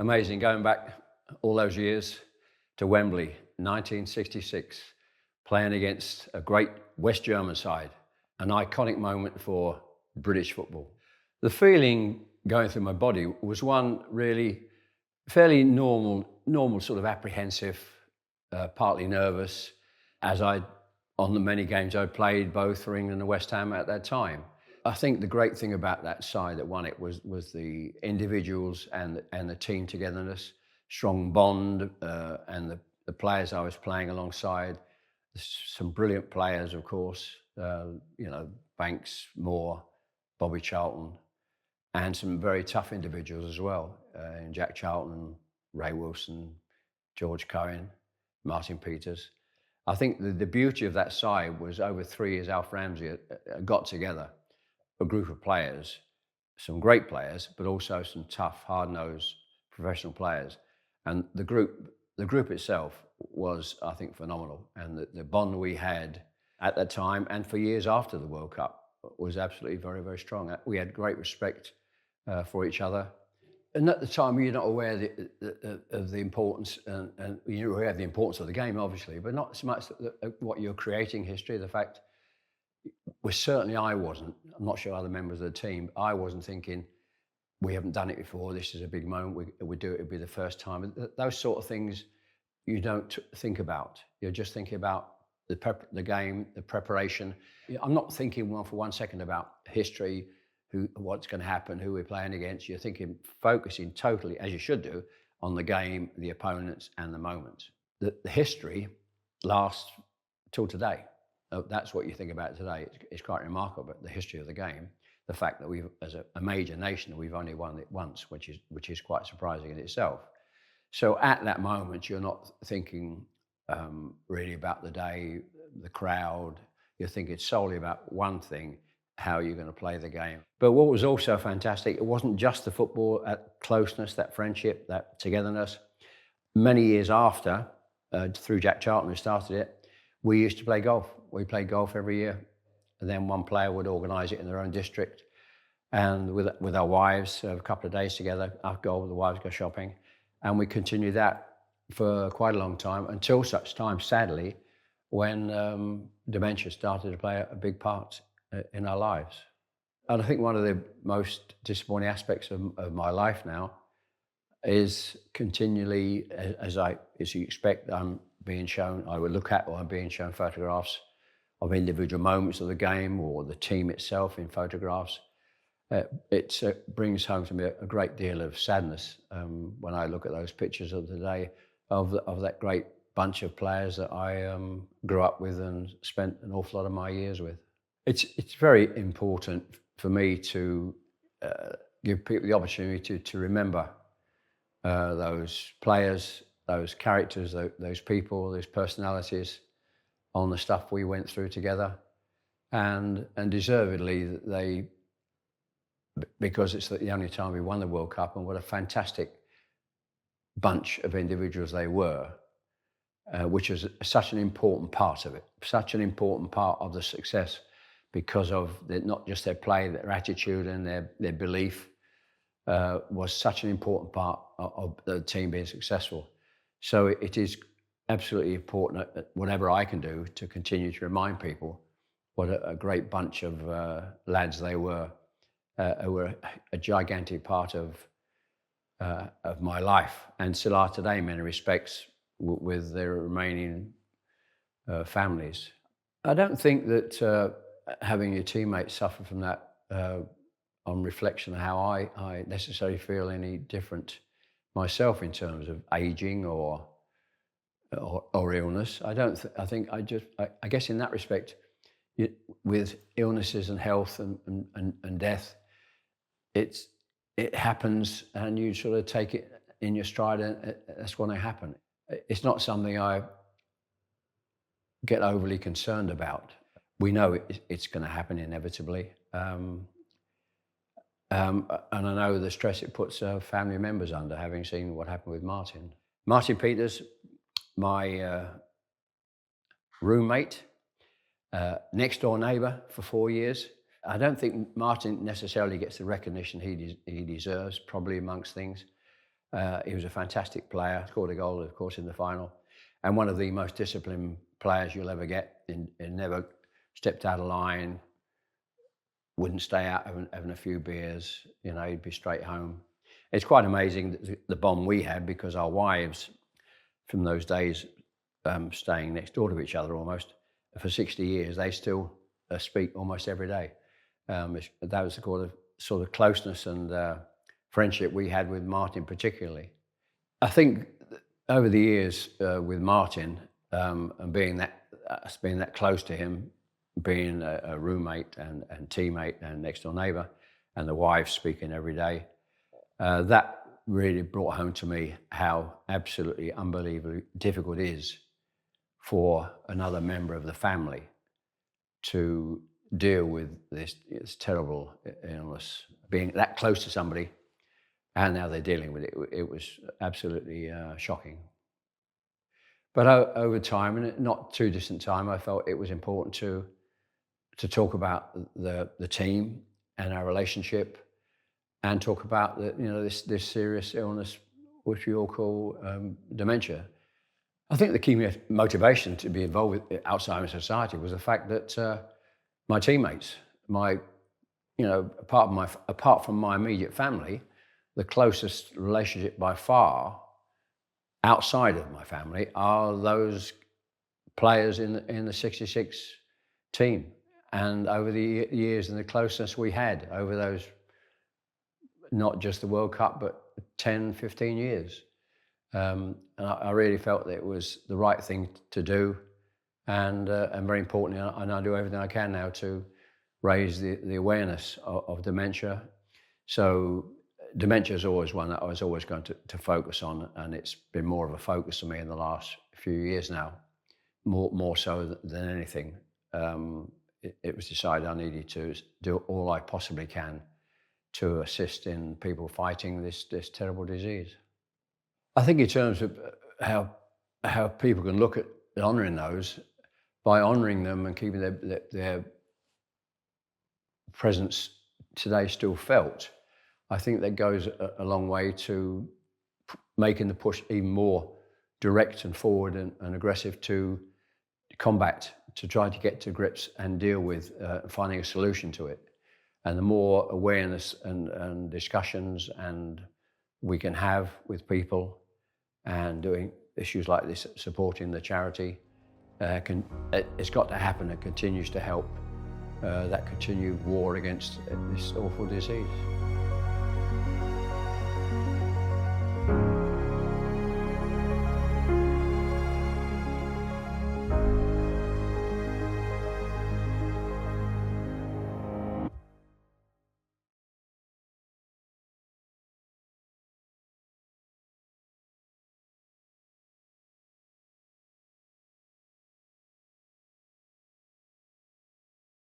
Amazing, going back all those years to Wembley, 1966, playing against a great West German side, an iconic moment for British football. The feeling going through my body was one really fairly normal sort of apprehensive, partly nervous, as on the many games I'd played both for England and West Ham at that time. I think the great thing about that side that won it was the individuals and the team togetherness, strong bond, and the players I was playing alongside. Some brilliant players, of course, Banks, Moore, Bobby Charlton, and some very tough individuals as well, in Jack Charlton, Ray Wilson, George Cohen, Martin Peters. I think the beauty of that side was over 3 years Alf Ramsey got together a group of players, some great players, but also some tough, hard-nosed professional players. And the group itself was, I think, phenomenal. And the bond we had at that time and for years after the World Cup was absolutely very, very strong. We had great respect for each other. And at the time, you're not aware of the importance, and you're aware of the importance of the game, obviously, but not so much what you're creating history, the fact. Well, certainly I wasn't. I'm not sure other members of the team. I wasn't thinking, we haven't done it before, this is a big moment, we do it, it'll be the first time. Those sort of things you don't think about. You're just thinking about the game, the preparation. I'm not thinking for 1 second about history, what's going to happen, who we're playing against. You're focusing totally, as you should do, on the game, the opponents, and the moment. The history lasts till today. That's what you think about today. It's quite remarkable, the history of the game, the fact that we've, as a major nation, we've only won it once, which is quite surprising in itself. So at that moment, you're not thinking really about the day, the crowd. You're thinking solely about one thing: how you're going to play the game. But what was also fantastic, it wasn't just the football, that closeness, that friendship, that togetherness. Many years after, through Jack Charlton, who started it, we used to play golf. We played golf every year. And then one player would organise it in their own district. And with our wives, have a couple of days together, I'd go, the wives go shopping. And we continued that for quite a long time, until such time, sadly, when dementia started to play a big part in our lives. And I think one of the most disappointing aspects of my life now is continually, as you expect, I'm being shown, I would look at, or I'm being shown photographs of individual moments of the game or the team itself in photographs. It brings home to me a great deal of sadness when I look at those pictures of the day of that great bunch of players that I grew up with and spent an awful lot of my years with. It's very important for me to give people the opportunity to remember those players, those characters, those people, those personalities on the stuff we went through together, and deservedly because it's the only time we won the World Cup, and what a fantastic bunch of individuals they were, which is such an important part of it, such an important part of the success, because of not just their play, their attitude and their belief was such an important part of the team being successful. So it is absolutely important, whatever I can do, to continue to remind people what a great bunch of lads they were, who were a gigantic part of my life, and still are today in many respects, with their remaining families. I don't think that having your teammates suffer from that, on reflection of how I necessarily feel any different myself in terms of aging or illness. I guess in that respect, with illnesses and health and death, it happens, and you sort of take it in your stride, and that's going to happen. It's not something I get overly concerned about. We know it's going to happen inevitably. And I know the stress it puts family members under, having seen what happened with Martin. Martin Peters, my roommate, next door neighbour for 4 years. I don't think Martin necessarily gets the recognition he deserves, probably amongst things. He was a fantastic player, scored a goal, of course, in the final, and one of the most disciplined players you'll ever get. He never stepped out of line, wouldn't stay out having a few beers, you know, he'd be straight home. It's quite amazing the bond we had, because our wives from those days, staying next door to each other almost for 60 years, they still speak almost every day. That was the sort of closeness and friendship we had with Martin particularly. I think over the years with Martin, and being that close to him, being a roommate and teammate and next door neighbour, and the wife speaking every day, that really brought home to me how absolutely unbelievably difficult it is for another member of the family to deal with this terrible illness, being that close to somebody, and now they're dealing with it. It was absolutely shocking. But over time, and not too distant time, I felt it was important to talk about the team and our relationship, and talk about this serious illness, which we all call dementia. I think the key motivation to be involved with Alzheimer's Society was the fact that my teammates, apart from my immediate family, the closest relationship by far outside of my family are those players in the '66 team. And over the years and the closeness we had over those, not just the World Cup, but 10, 15 years. And I really felt that it was the right thing to do, and very important. And I do everything I can now to raise the awareness of dementia. So dementia is always one that I was always going to focus on, and it's been more of a focus for me in the last few years now, more so than anything. It was decided I needed to do all I possibly can to assist in people fighting this terrible disease. I think in terms of how people can look at honouring those, by honouring them and keeping their presence today still felt, I think that goes a long way to making the push even more direct and forward and aggressive to combat, to try to get to grips and deal with finding a solution to it. And the more awareness and discussions and we can have with people, and doing issues like this, supporting the charity, it's got to happen. It continues to help that continued war against this awful disease.